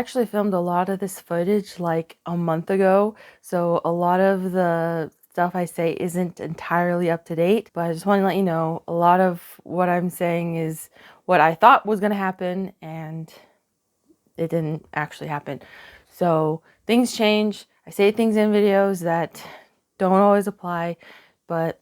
actually filmed a lot of this footage like a month ago, so a lot of the stuff I say isn't entirely up to date, but I just want to let you know a lot of what I'm saying is what I thought was going to happen, and it didn't actually happen. So things change. I say things in videos that don't always apply, but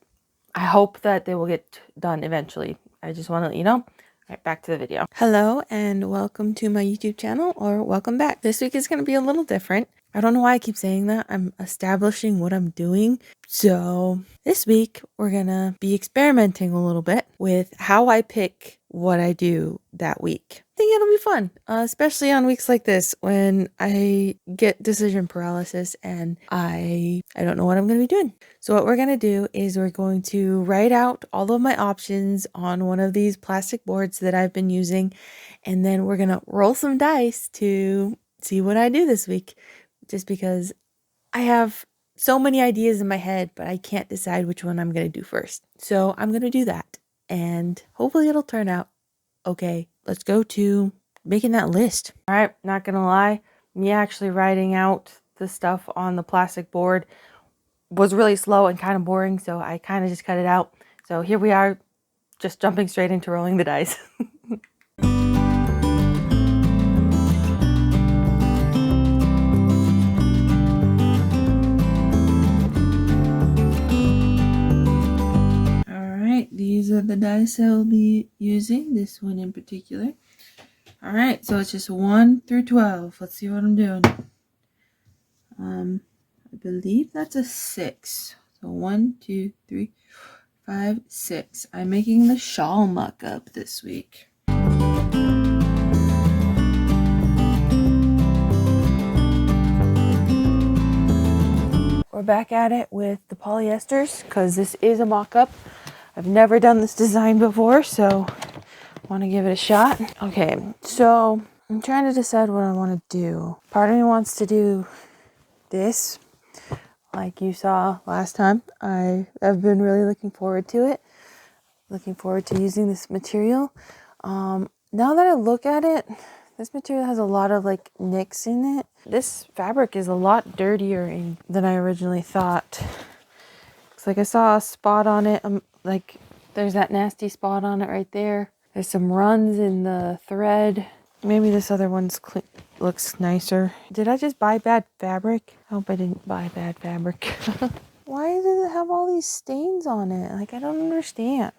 I hope that they will get done eventually. I just want to let you know. All right, back to the video. Hello and welcome to my YouTube channel, or welcome back. This week is going to be a little different. I don't know why I keep saying that. I'm establishing what I'm doing. So this week we're going to be experimenting a little bit with how I pick what I do that week. I think it'll be fun, especially on weeks like this when I get decision paralysis and I don't know what I'm going to be doing. So what we're going to do is we're going to write out all of my options on one of these plastic boards that I've been using, and then we're going to roll some dice to see what I do this week, just because I have so many ideas in my head, but I can't decide which one I'm going to do first. So I'm going to do that, and hopefully it'll turn out okay. Let's go to making that list. All right, not going to lie, me actually writing out the stuff on the plastic board was really slow and kind of boring, so I kind of just cut it out. So here we are, just jumping straight into rolling the dice. Alright, these are the dice I'll be using, this one in particular. Alright, so it's just 1 through 12. Let's see what I'm doing. I believe that's a 6. So 1, 2, 3, 4, 5, 6. I'm making the shawl mock-up this week. We're back at it with the polyesters because this is a mock-up. I've never done this design before, so I want to give it a shot. Okay, so I'm trying to decide what I want to do. Part of me wants to do this, like you saw last time. I have been really looking forward to it. Looking forward to using this material. Now that I look at it, this material has a lot of like nicks in it. This fabric is a lot dirtier than I originally thought. Looks like I saw a spot on it. Like there's that nasty spot on it right there. There's some runs in the thread. Maybe this other one's looks nicer. Did I just buy bad fabric? I hope I didn't buy bad fabric. Why does it have all these stains on it? Like, I don't understand.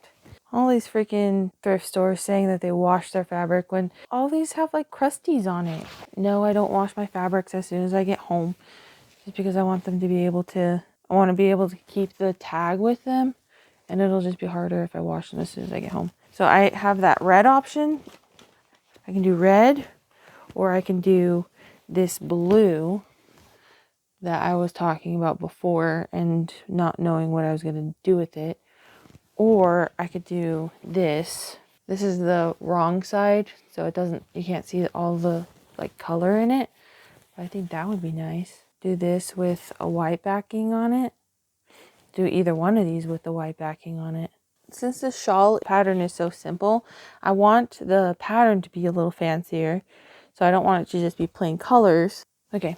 All these freaking thrift stores saying that they wash their fabric when all these have like crusties on it. No, I don't wash my fabrics as soon as I get home. Just because I want them to be able to, I want to be able to keep the tag with them. And it'll just be harder if I wash them as soon as I get home. So I have that red option. I can do red, or I can do this blue that I was talking about before and not knowing what I was going to do with it. Or I could do this. This is the wrong side, so it doesn't, you can't see all the like color in it. But I think that would be nice. Do this with a white backing on it. Do either one of these with the white backing on it. Since the shawl pattern is so simple, I want the pattern to be a little fancier. So I don't want it to just be plain colors. Okay,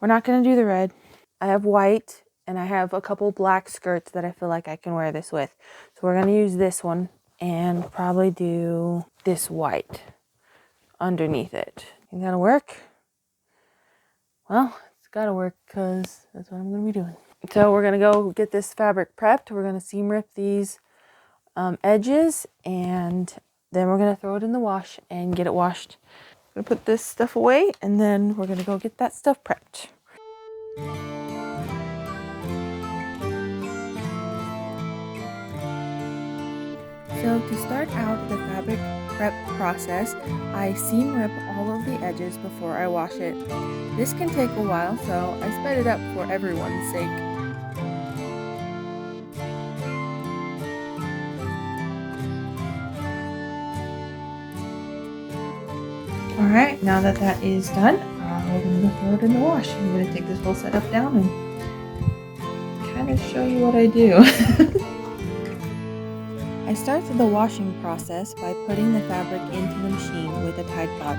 we're not going to do the red. I have white and I have a couple black skirts that I feel like I can wear this with. So we're going to use this one and probably do this white underneath it. Think that'll work? Well, it's got to work because that's what I'm going to be doing. So we're going to go get this fabric prepped. We're going to seam rip these edges, and then we're going to throw it in the wash and get it washed. I'm going to put this stuff away, and then we're going to go get that stuff prepped. So to start out the fabric prep process, I seam rip all of the edges before I wash it. This can take a while, so I sped it up for everyone's sake. Alright, now that that is done, we're going to throw it in the wash. I'm going to take this whole setup down and kind of show you what I do. I start the washing process by putting the fabric into the machine with a Tide Pod.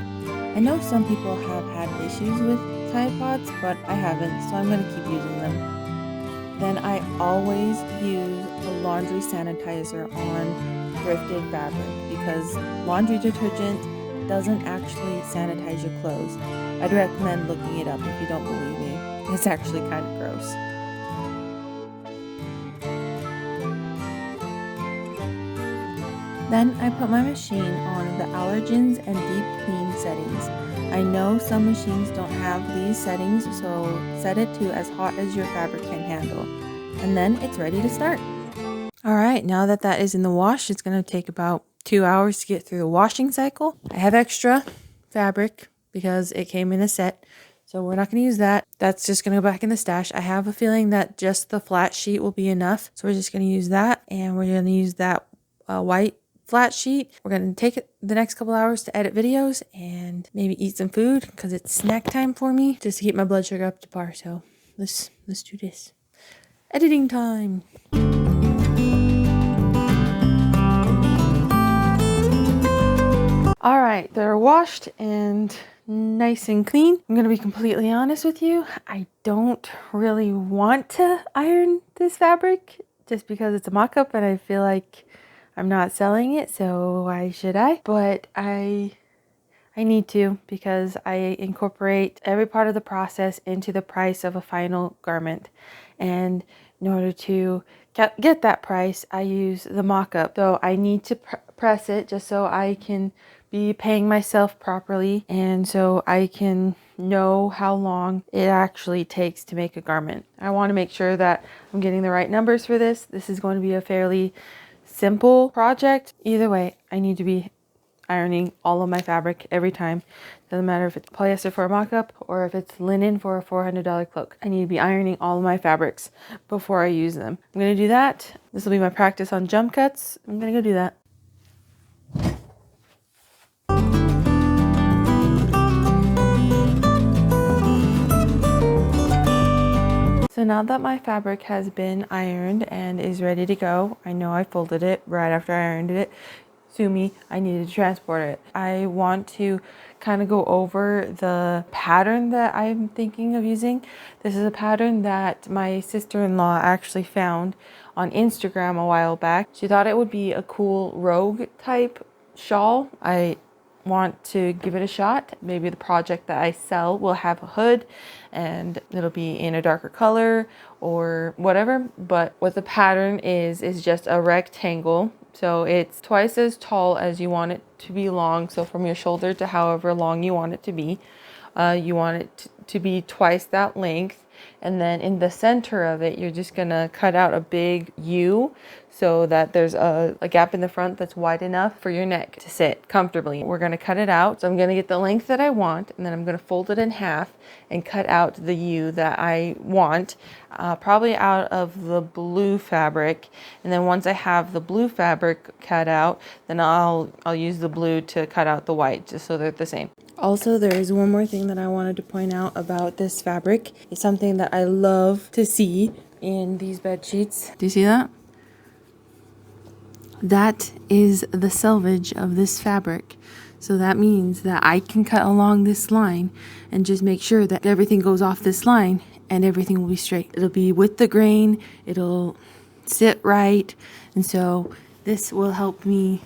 I know some people have had issues with Tide Pods, but I haven't, so I'm going to keep using them. Then I always use a laundry sanitizer on thrifted fabric because laundry detergent doesn't actually sanitize your clothes. I'd recommend looking it up if you don't believe me. It's actually kind of gross. Then I put my machine on the allergens and deep clean settings. I know some machines don't have these settings, so set it to as hot as your fabric can handle. And then it's ready to start. Alright, now that that is in the wash, it's going to take about 2 hours to get through the washing cycle. I have extra fabric because it came in a set, so we're not going to use that. That's just going to go back in the stash. I have a feeling that just the flat sheet will be enough, so we're just going to use that, and we're going to use that white flat sheet. We're going to take it the next couple hours to edit videos and maybe eat some food because it's snack time for me, just to keep my blood sugar up to par. So let's do this. Editing time. All right, they're washed and nice and clean. I'm gonna be completely honest with you. I don't really want to iron this fabric just because it's a mock-up and I feel like I'm not selling it, so why should I? But I need to because I incorporate every part of the process into the price of a final garment. And in order to get that price, I use the mock-up. So I need to press it just so I can be paying myself properly and so I can know how long it actually takes to make a garment. I want to make sure that I'm getting the right numbers for this. This is going to be a fairly simple project. Either way, I need to be ironing all of my fabric every time. Doesn't matter if it's polyester for a mock-up or if it's linen for a $400 cloak. I need to be ironing all of my fabrics before I use them. I'm going to do that. This will be my practice on jump cuts. I'm going to go do that. So now that my fabric has been ironed and is ready to go, I know I folded it right after I ironed it. Sue me, I needed to transport it. I want to kind of go over the pattern that I'm thinking of using. This is a pattern that my sister-in-law actually found on Instagram a while back. She thought it would be a cool rogue type shawl. I want to give it a shot. Maybe the project that I sell will have a hood and it'll be in a darker color or whatever. But what the pattern is just a rectangle. So it's twice as tall as you want it to be long. So from your shoulder to however long you want it to be, you want it to be twice that length. And then in the center of it, you're just gonna cut out a big U so that there's a gap in the front that's wide enough for your neck to sit comfortably. We're gonna cut it out. So I'm gonna get the length that I want, and then I'm gonna fold it in half and cut out the U that I want, probably out of the blue fabric. And then once I have the blue fabric cut out, then I'll use the blue to cut out the white, just so they're the same. Also, there is one more thing that I wanted to point out about this fabric. It's something that I love to see in these bed sheets. Do you see that? That is the selvage of this fabric. So that means that I can cut along this line and just make sure that everything goes off this line and everything will be straight. It'll be with the grain, it'll sit right, and so this will help me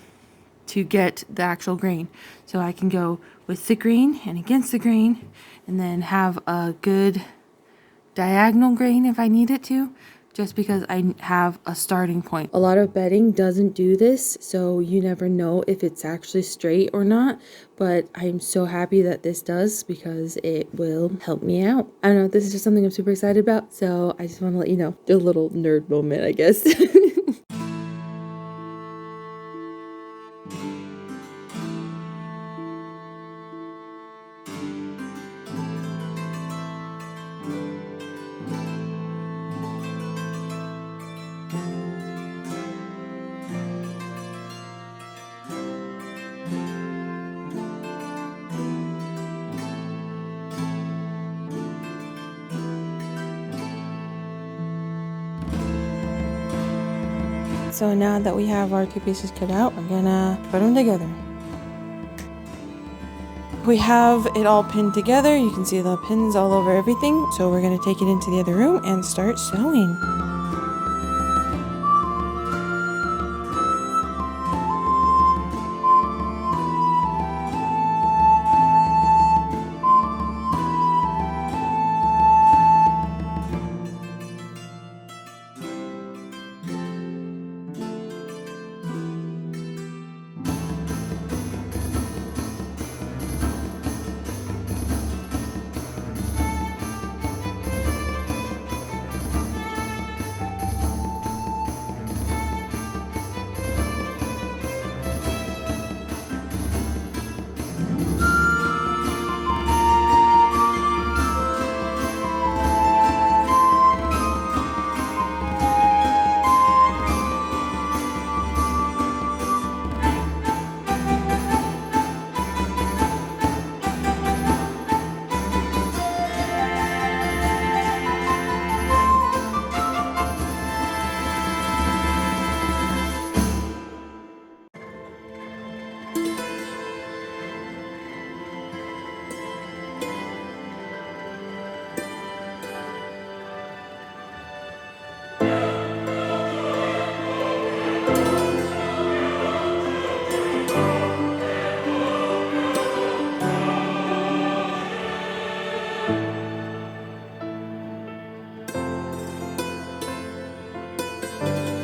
to get the actual grain. So I can go with the grain and against the grain and then have a good diagonal grain if I need it to, just because I have a starting point. A lot of bedding doesn't do this, so you never know if it's actually straight or not, but I'm so happy that this does because it will help me out. I don't know, this is just something I'm super excited about, so I just want to let you know. A little nerd moment, I guess. So now that we have our 2 pieces cut out, we're gonna put them together. We have it all pinned together. You can see the pins all over everything. So we're gonna take it into the other room and start sewing.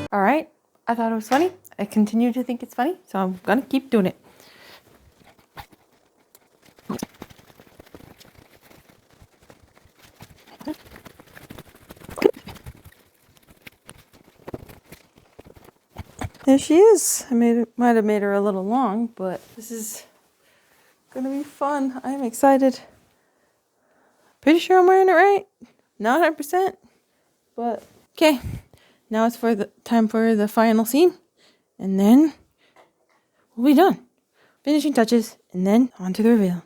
All right, I thought it was funny. I continue to think it's funny, so I'm gonna keep doing it. There she is. Might have made her a little long, but this is gonna be fun. I'm excited. Pretty sure I'm wearing it right. Not 100%, but okay. Now it's for the time for the final seam, and then we'll be done. Finishing touches, and then on to the reveal.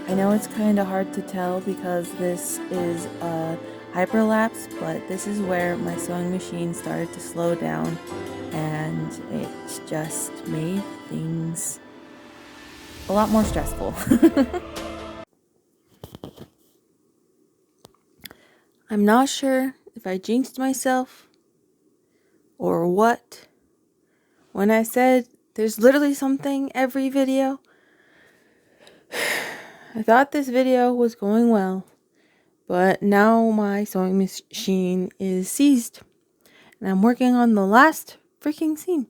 I know it's kind of hard to tell because this is a hyperlapse, but this is where my sewing machine started to slow down, and it just made things a lot more stressful. I'm not sure if I jinxed myself or what when I said there's literally something every video. I thought this video was going well, but now my sewing machine is seized, and I'm working on the last freaking seam.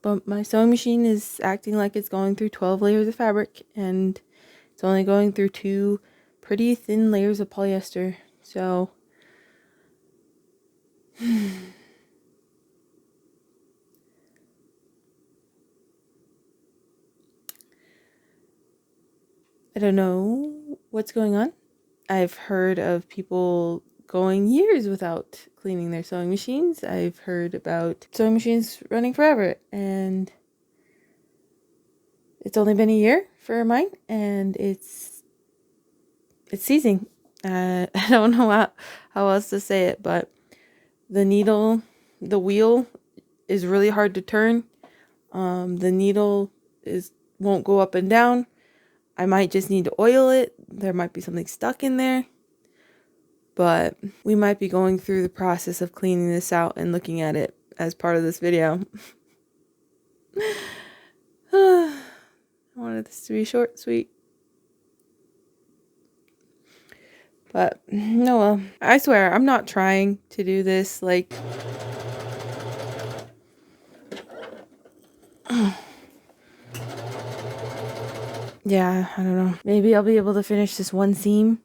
But my sewing machine is acting like it's going through 12 layers of fabric, and it's only going through 2 pretty thin layers of polyester. So I don't know what's going on. I've heard of people going years without cleaning their sewing machines. I've heard about sewing machines running forever, and it's only been a year for mine, and it's seizing. I don't know how else to say it, but the wheel is really hard to turn. The needle won't go up and down. I might just need to oil it. There might be something stuck in there. But we might be going through the process of cleaning this out and looking at it as part of this video. I wanted this to be short, sweet. But no, well, I swear I'm not trying to do this like yeah, I don't know. Maybe I'll be able to finish this one seam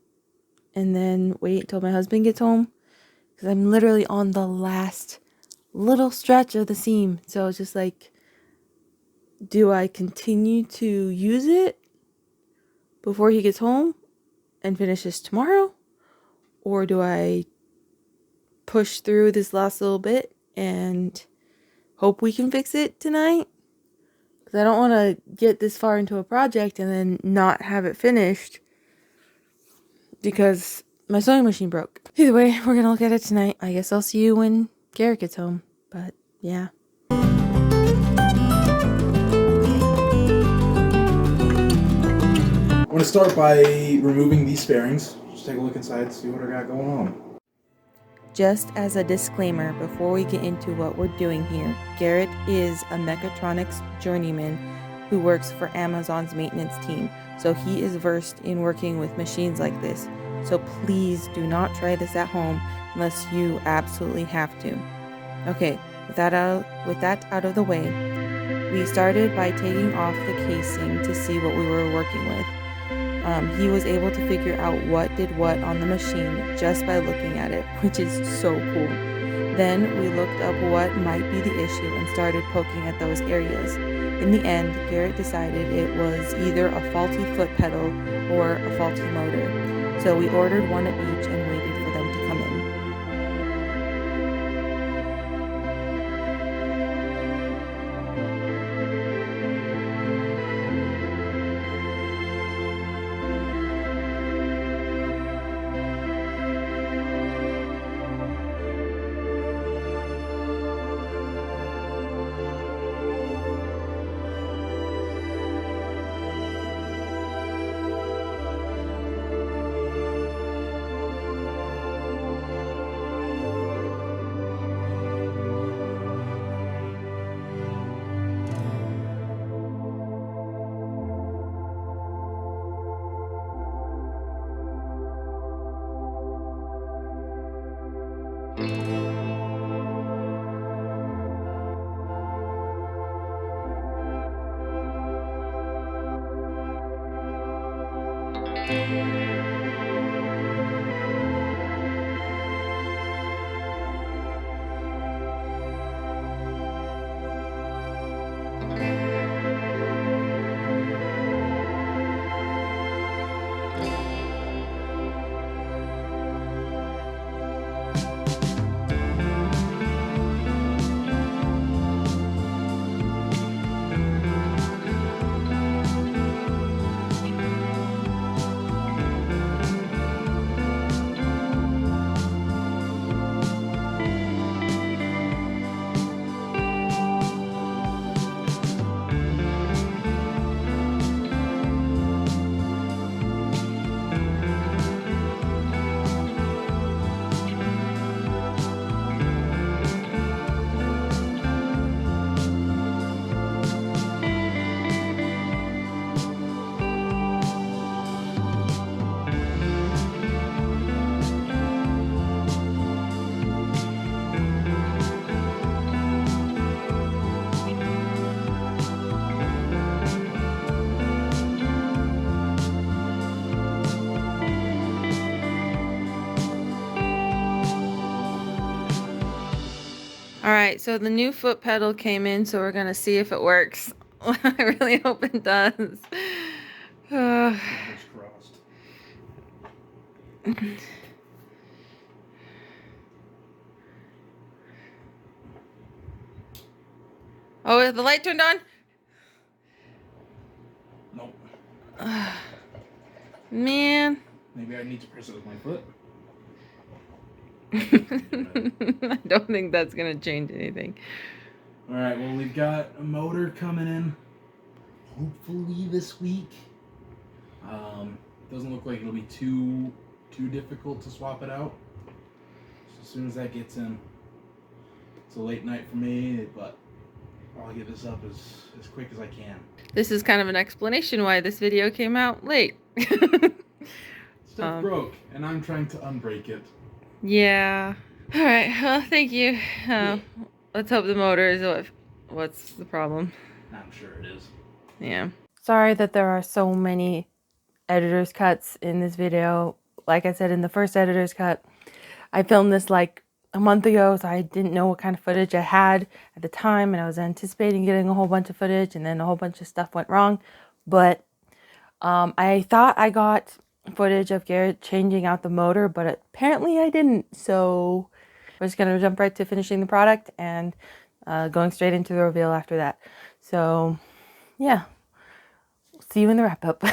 and then wait till my husband gets home, because I'm literally on the last little stretch of the seam. So it's just like, do I continue to use it, before he gets home and finish this tomorrow? Or do I push through this last little bit and hope we can fix it tonight? Because I don't want to get this far into a project and then not have it finished because my sewing machine broke. Either way, we're going to look at it tonight. I guess I'll see you when Garrett gets home. But yeah. I'm going to start by removing these fairings. Just take a look inside, see what I got going on. Just as a disclaimer, before we get into what we're doing here, Garrett is a mechatronics journeyman who works for Amazon's maintenance team, so he is versed in working with machines like this. So please do not try this at home unless you absolutely have to. Okay, with that out of the way, we started by taking off the casing to see what we were working with. He was able to figure out what did what on the machine just by looking at it, which is so cool. Then we looked up what might be the issue and started poking at those areas. In the end, Garrett decided it was either a faulty foot pedal or a faulty motor. So we ordered one of each and waited for them to come in. Alright, so the new foot pedal came in, so we're gonna see if it works. I really hope it does. Fingers crossed. Oh, is the light turned on? Nope. Man. Maybe I need to press it with my foot. I don't think that's gonna change anything. Alright, well, we've got a motor coming in hopefully this week. Doesn't look like it'll be too difficult to swap it out. So as soon as that gets in, it's a late night for me, but I'll get this up as quick as I can. This is kind of an explanation why this video came out late. Stuff broke, and I'm trying to unbreak it. Yeah. All right. Well, thank you. Let's hope the motor is what's the problem. I'm sure it is. Yeah. Sorry that there are so many editor's cuts in this video. Like I said in the first editor's cut, I filmed this like a month ago, so I didn't know what kind of footage I had at the time, and I was anticipating getting a whole bunch of footage, and then a whole bunch of stuff went wrong. But I thought I got footage of Garrett changing out the motor, but apparently I didn't. So we're just going to jump right to finishing the product and going straight into the reveal after that. So yeah, see you in the wrap up.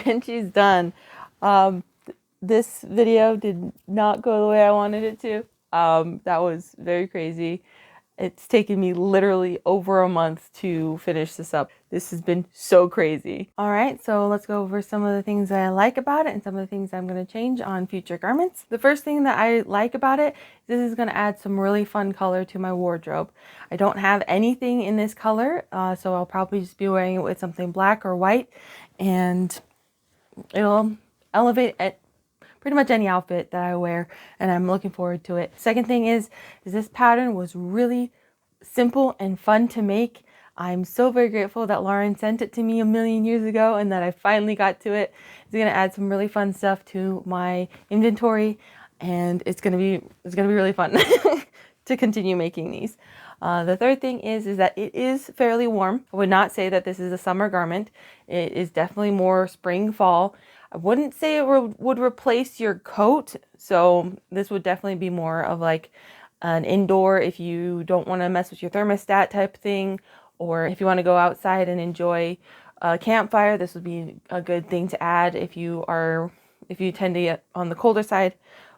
And she's done. This video did not go the way I wanted it to. That was very crazy. It's taken me literally over a month to finish this up. This has been so crazy. All right, so let's go over some of the things that I like about it and some of the things I'm going to change on future garments. The first thing that I like about it, this is going to add some really fun color to my wardrobe. I don't have anything in this color, so I'll probably just be wearing it with something black or white, and it'll elevate it pretty much any outfit that I wear, and I'm looking forward to it. Second thing is this pattern was really simple and fun to make. I'm so very grateful that Lauren sent it to me a million years ago and that I finally got to it. It's gonna add some really fun stuff to my inventory, and it's gonna be really fun to continue making these. The third thing is that it is fairly warm. I would not say that this is a summer garment. It is definitely more spring, fall. I wouldn't say it would replace your coat. So this would definitely be more of like an indoor if you don't want to mess with your thermostat type thing, or if you want to go outside and enjoy a campfire, this would be a good thing to add if you tend to get on the colder side.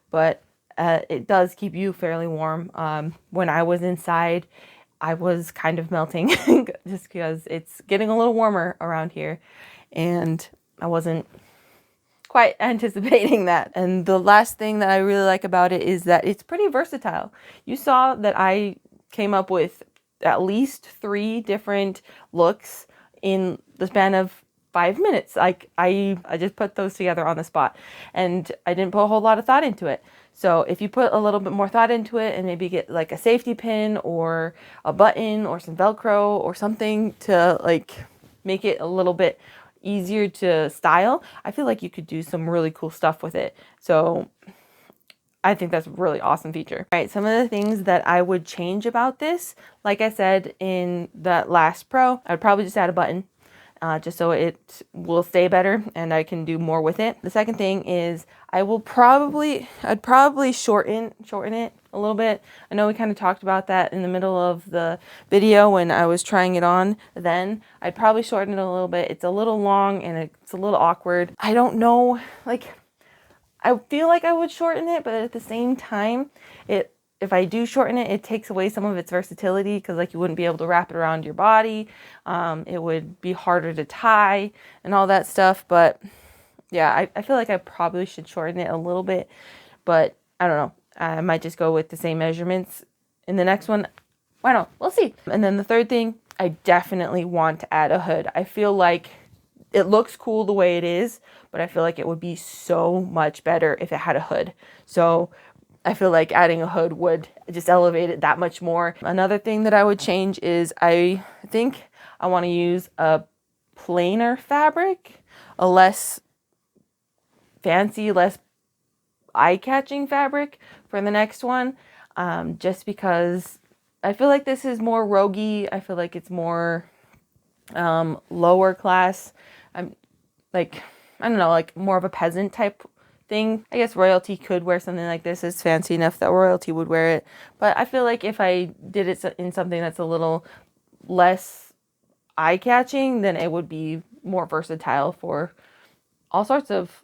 But it does keep you fairly warm. When I was inside, I was kind of melting just because it's getting a little warmer around here, and I wasn't quite anticipating that. And the last thing that I really like about it is that it's pretty versatile. You saw that I came up with at least 3 different looks in the span of 5 minutes. Like I just put those together on the spot, and I didn't put a whole lot of thought into it. So if you put a little bit more thought into it and maybe get like a safety pin or a button or some Velcro or something to like make it a little bit easier to style, I feel like you could do some really cool stuff with it. So I think that's a really awesome feature. All right, some of the things that I would change about this, like I said in that last pro, I'd probably just add a button just so it will stay better and I can do more with it. The second thing is I'd probably shorten it a little bit. I know we kind of talked about that in the middle of the video when I was trying it on then. I'd probably shorten it a little bit. It's a little long and it's a little awkward. I don't know, like, I feel like I would shorten it, but at the same time, if I do shorten it, it takes away some of its versatility because like you wouldn't be able to wrap it around your body. It would be harder to tie and all that stuff. But yeah, I feel like I probably should shorten it a little bit, but I don't know. I might just go with the same measurements in the next one. Why not? We'll see. And then the third thing I definitely want to add a hood. I feel like it looks cool the way it is, but I feel like it would be so much better if it had a hood. So I feel like adding a hood would just elevate it that much more. Another thing that I would change is I think I want to use a plainer fabric, a less fancy, less eye-catching fabric for the next one, just because I feel like this is more roguey. I feel like it's more lower class. I'm like, I don't know, like more of a peasant type thing. I guess royalty could wear something like this. It's fancy enough that royalty would wear it. But I feel like if I did it in something that's a little less eye-catching, then it would be more versatile for all sorts of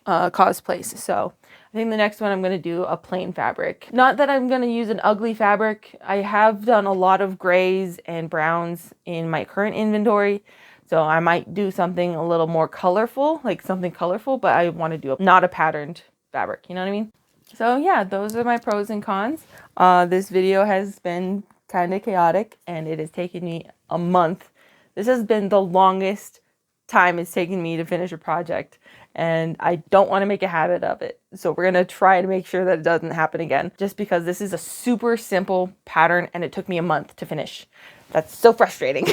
cosplays. So I think the next one I'm going to do a plain fabric. Not that I'm going to use an ugly fabric. I have done a lot of grays and browns in my current inventory. So I might do something a little more colorful, like something colorful, but I want to do not a patterned fabric. You know what I mean? So yeah, those are my pros and cons. This video has been kind of chaotic and it has taken me a month. This has been the longest time it's taken me to finish a project, and I don't want to make a habit of it. So we're going to try to make sure that it doesn't happen again, just because this is a super simple pattern and it took me a month to finish. That's so frustrating.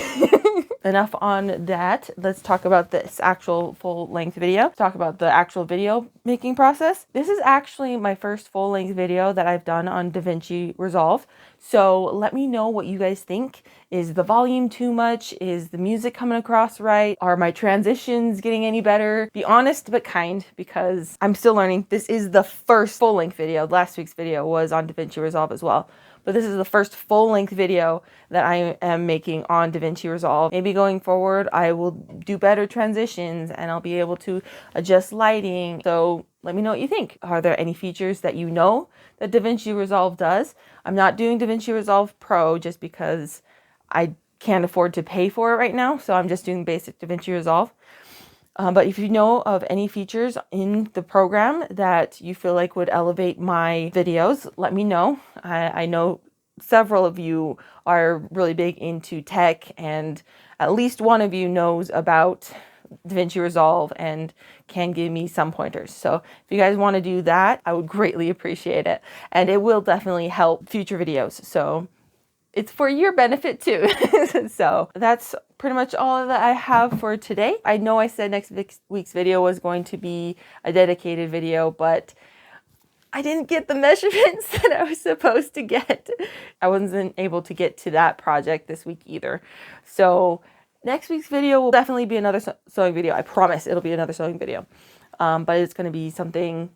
Enough on that. Let's talk about this actual full-length video. Talk about the actual video making process. This is actually my first full-length video that I've done on DaVinci Resolve. So let me know what you guys think. Is the volume too much? Is the music coming across right? Are my transitions getting any better? Be honest but kind, because I'm still learning. This is the first full-length video. Last week's video was on DaVinci Resolve as well. But this is the first full-length video that I am making on DaVinci Resolve. Maybe going forward, I will do better transitions and I'll be able to adjust lighting. So let me know what you think. Are there any features that you know that DaVinci Resolve does? I'm not doing DaVinci Resolve Pro just because I can't afford to pay for it right now. So I'm just doing basic DaVinci Resolve. But if you know of any features in the program that you feel like would elevate my videos, let me know. I know several of you are really big into tech, and at least one of you knows about DaVinci Resolve and can give me some pointers. So if you guys want to do that, I would greatly appreciate it. And it will definitely help future videos. So it's for your benefit too. So that's pretty much all that I have for today. I know I said next week's video was going to be a dedicated video, but I didn't get the measurements that I was supposed to get. I wasn't able to get to that project this week either. So next week's video will definitely be another sewing video. I promise it'll be another sewing video. But it's going to be something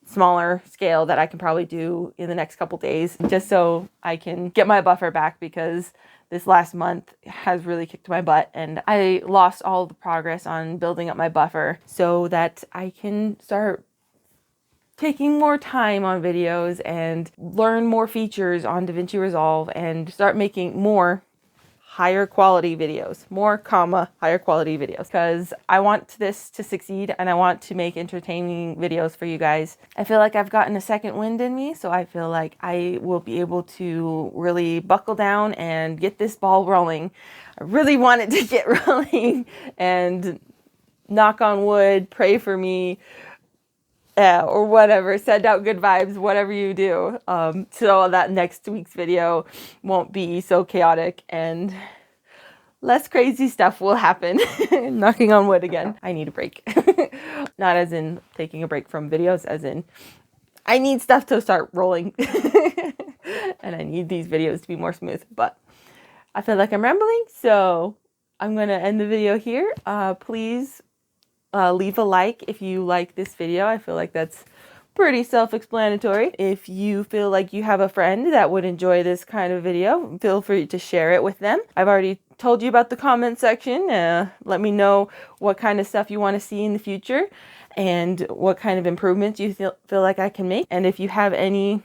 smaller scale that I can probably do in the next couple days, just so I can get my buffer back, because this last month has really kicked my butt and I lost all the progress on building up my buffer, so that I can start taking more time on videos and learn more features on DaVinci Resolve and start making more higher quality videos, higher quality videos, because I want this to succeed and I want to make entertaining videos for you guys. I feel like I've gotten a second wind in me, so I feel like I will be able to really buckle down and get this ball rolling. I really want it to get rolling, and knock on wood, pray for me, or whatever, send out good vibes, whatever you do, so that next week's video won't be so chaotic and less crazy stuff will happen. Knocking on wood again. I need a break. Not as in taking a break from videos, as in I need stuff to start rolling. And I need these videos to be more smooth, but I feel like I'm rambling, so I'm gonna end the video here. Please leave a like if you like this video. I feel like that's pretty self-explanatory. If you feel like you have a friend that would enjoy this kind of video, feel free to share it with them. I've already told you about the comment section. Let me know what kind of stuff you want to see in the future and what kind of improvements you feel like I can make. And if you have any,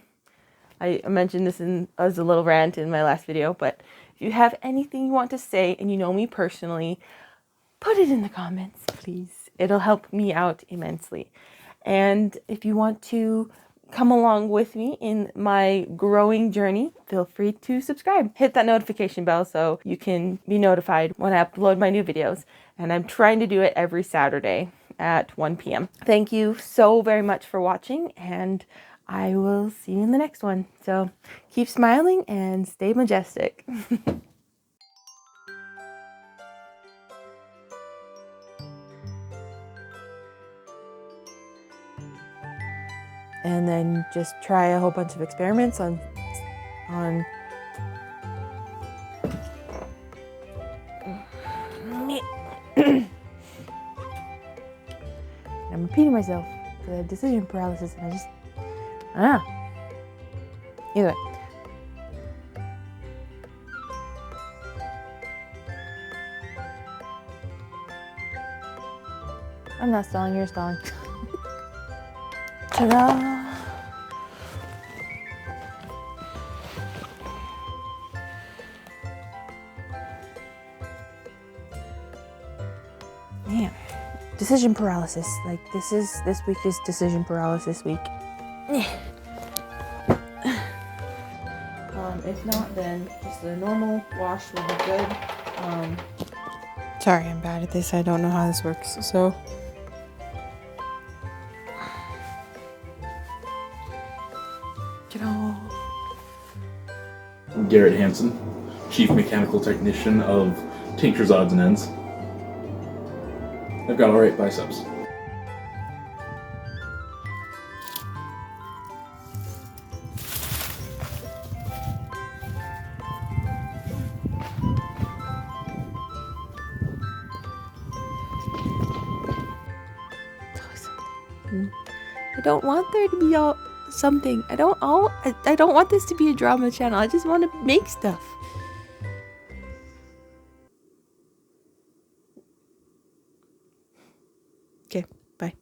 I mentioned this as a little rant in my last video, but if you have anything you want to say and you know me personally, put it in the comments, please. It'll help me out immensely. And if you want to come along with me in my growing journey, feel free to subscribe. Hit that notification bell so you can be notified when I upload my new videos. And I'm trying to do it every Saturday at 1 p.m. Thank you so very much for watching, and I will see you in the next one. So keep smiling and stay majestic. And then just try a whole bunch of experiments on I'm repeating myself because I have decision paralysis and either way. I'm not stalling, you're stalling. Ta-da! Man, decision paralysis. Like this week is decision paralysis week. If not, then just a normal wash will be good. Sorry, I'm bad at this. I don't know how this works. So. Garrett Hansen, Chief Mechanical Technician of Tincture's Odds and Ends. I've got alright biceps. I don't want there to be all something. I don't want this to be a drama channel. I just want to make stuff. Okay, bye.